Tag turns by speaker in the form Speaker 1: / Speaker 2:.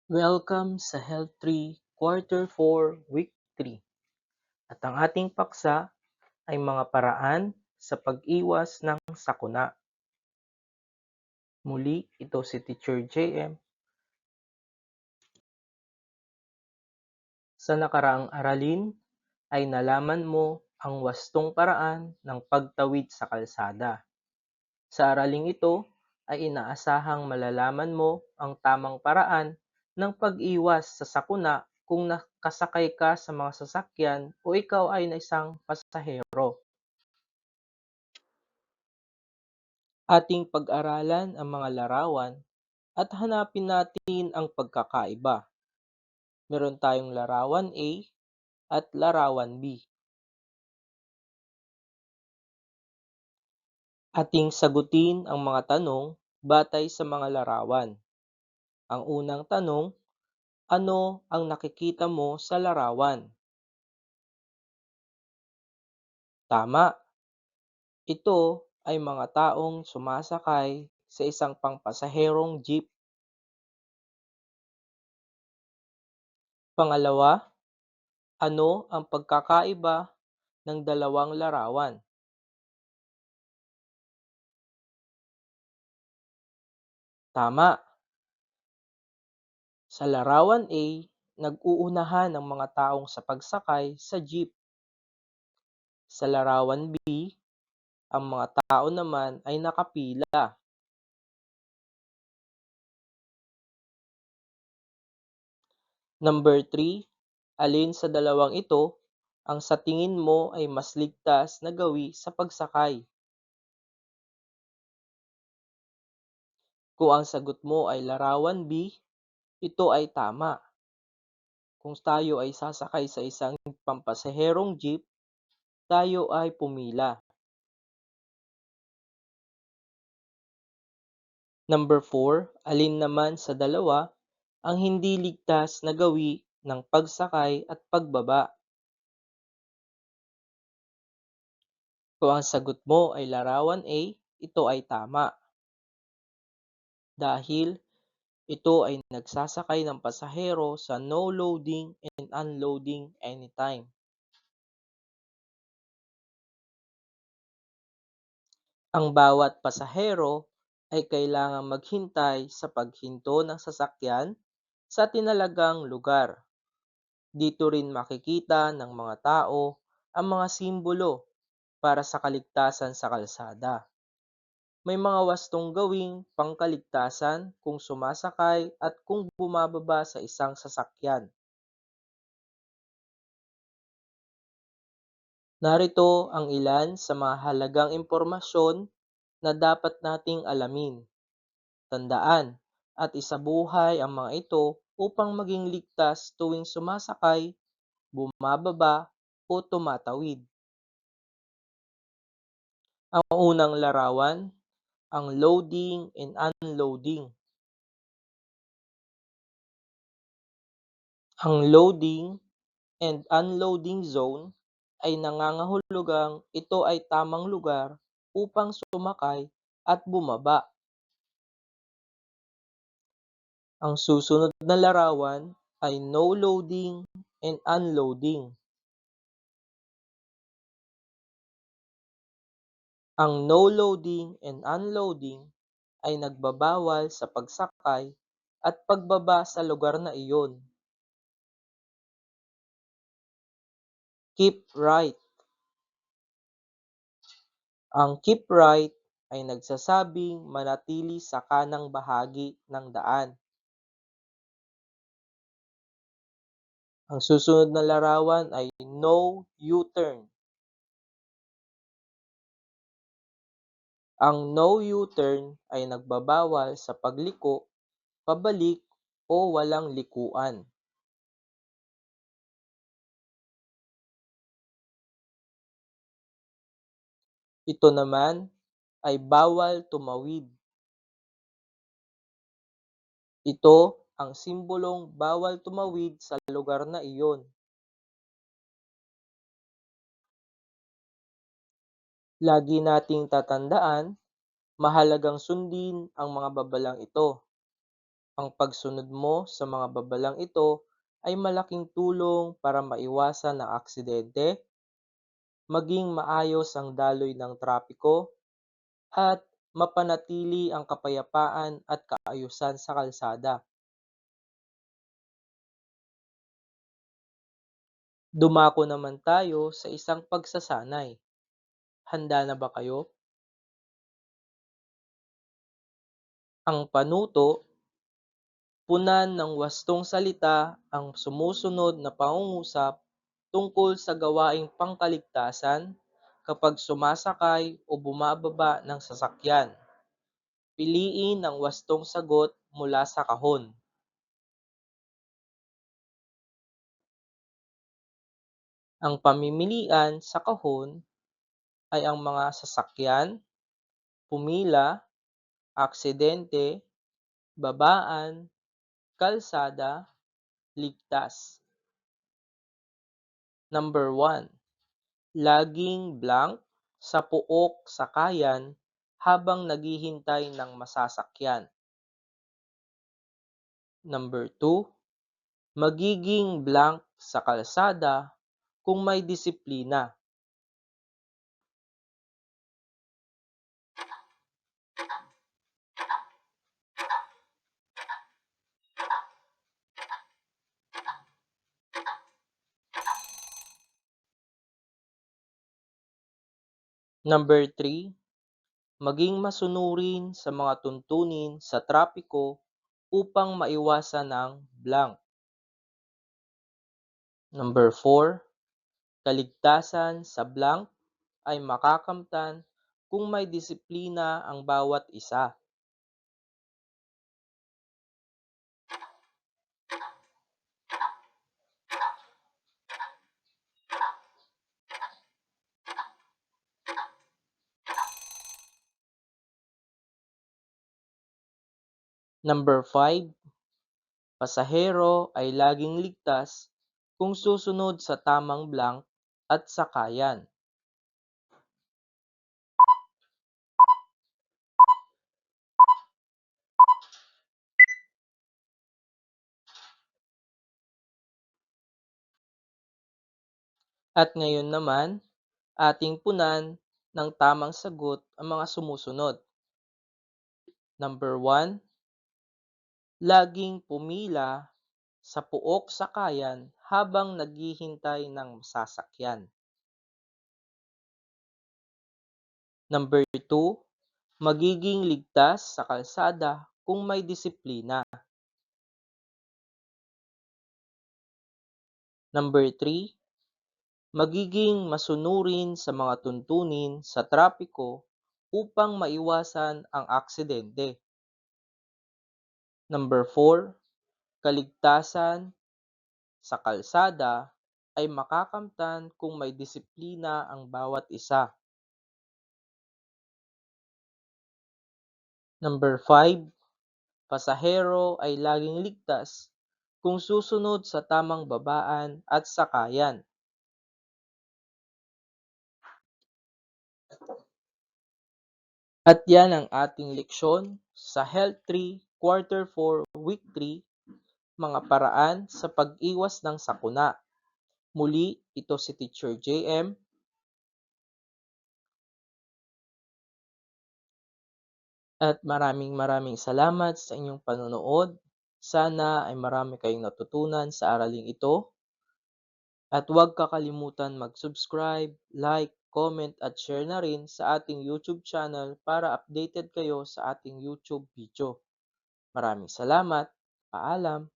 Speaker 1: Welcome sa Health Tree Quarter 4, Week 3. At ang ating paksa ay mga paraan sa pag-iwas ng sakuna. Muli, ito si Teacher JM. Sa nakaraang aralin ay nalaman mo ang wastong paraan ng pagtawid sa kalsada. Sa araling ito ay inaasahang malalaman mo ang tamang paraan ng pag-iwas sa sakuna kung nakasakay ka sa mga sasakyan o ikaw ay isang pasahero. Ating pag-aralan ang mga larawan at hanapin natin ang pagkakaiba. Meron tayong larawan A at larawan B. Ating sagutin ang mga tanong batay sa mga larawan. Ang unang tanong, ano ang nakikita mo sa larawan? Tama, ito ay mga taong sumasakay sa isang pangpasaherong jeep. Pangalawa, ano ang pagkakaiba ng dalawang larawan? Tama, sa larawan A, nag-uunahan ang mga taong sa pagsakay sa jeep. Sa larawan B, ang mga tao naman ay nakapila. Number 3, alin sa dalawang ito ang sa tingin mo ay mas ligtas na gawi sa pagsakay? Kung ang sagot mo ay larawan B, ito ay tama. Kung tayo ay sasakay sa isang pampasaherong jeep, tayo ay pumila. Number 4, alin naman sa dalawa ang hindi ligtas na gawi ng pagsakay at pagbaba? Kung ang sagot mo ay larawan A, ito ay tama. Dahil ito ay nagsasakay ng pasahero sa no loading and unloading anytime. Ang bawat pasahero ay kailangang maghintay sa paghinto ng sasakyan sa tinalagang lugar. Dito rin makikita ng mga tao ang mga simbolo para sa kaligtasan sa kalsada. May mga wastong gawing pangkaligtasan kung sumasakay at kung bumababa sa isang sasakyan. Narito ang ilan sa mga halagang impormasyon na dapat nating alamin, tandaan, at isabuhay ang mga ito upang maging ligtas tuwing sumasakay, bumababa, o tumatawid. Ang unang larawan, ang loading and unloading. Ang loading and unloading zone ay nangangahulugang ito ay tamang lugar upang sumakay at bumaba. Ang susunod na larawan ay no loading and unloading. Ang no loading and unloading ay nagbabawal sa pagsakay at pagbaba sa lugar na iyon. Keep right. Ang keep right ay nagsasabing manatili sa kanang bahagi ng daan. Ang susunod na larawan ay no U-turn. Ang no U-turn ay nagbabawal sa pagliko, pabalik, o walang likuan. Ito naman ay bawal tumawid. Ito ang simbolong bawal tumawid sa lugar na iyon. Lagi nating tatandaan, mahalagang sundin ang mga babalang ito. Ang pagsunod mo sa mga babalang ito ay malaking tulong para maiwasan ang aksidente, maging maayos ang daloy ng trapiko, at mapanatili ang kapayapaan at kaayusan sa kalsada. Dumako naman tayo sa isang pagsasanay. Handa na ba kayo? Ang panuto, punan ng wastong salita ang sumusunod na pangungusap tungkol sa gawaing pangkaligtasan kapag sumasakay o bumababa ng sasakyan. Piliin ang wastong sagot mula sa kahon. Ang pamimilian sa kahon ay ang mga sasakyan, pumila, aksidente, babaan, kalsada, ligtas. Number 1. Laging blank sa puok sakayan habang naghihintay ng masasakyan. Number 2. Magiging blank sa kalsada kung may disiplina. Number 3. Maging masunurin sa mga tuntunin sa trapiko upang maiwasan ang blank. Number 4. Kaligtasan sa blank ay makakamtan kung may disiplina ang bawat isa. Number 5. Pasahero ay laging ligtas kung susunod sa tamang blank at sakayan. At ngayon naman, ating punan ng tamang sagot ang mga sumusunod. Number 1. Laging pumila sa puok sakayan habang naghihintay ng sasakyan. Number 2. Magiging ligtas sa kalsada kung may disiplina. Number 3. Magiging masunurin sa mga tuntunin sa trapiko upang maiwasan ang aksidente. Number 4. Kaligtasan sa kalsada ay makakamtan kung may disiplina ang bawat isa. Number 5. Pasahero ay laging ligtas kung susunod sa tamang babaan at sakayan. At yan ang ating leksyon sa Health 3, Quarter 4, Week 3, mga paraan sa pag-iwas ng sakuna. Muli, ito si Teacher JM. At maraming salamat sa inyong panonood. Sana ay marami kayong natutunan sa araling ito. At huwag kakalimutan mag-subscribe, like, comment at share na rin sa ating YouTube channel para updated kayo sa ating YouTube video. Maraming salamat. Paalam.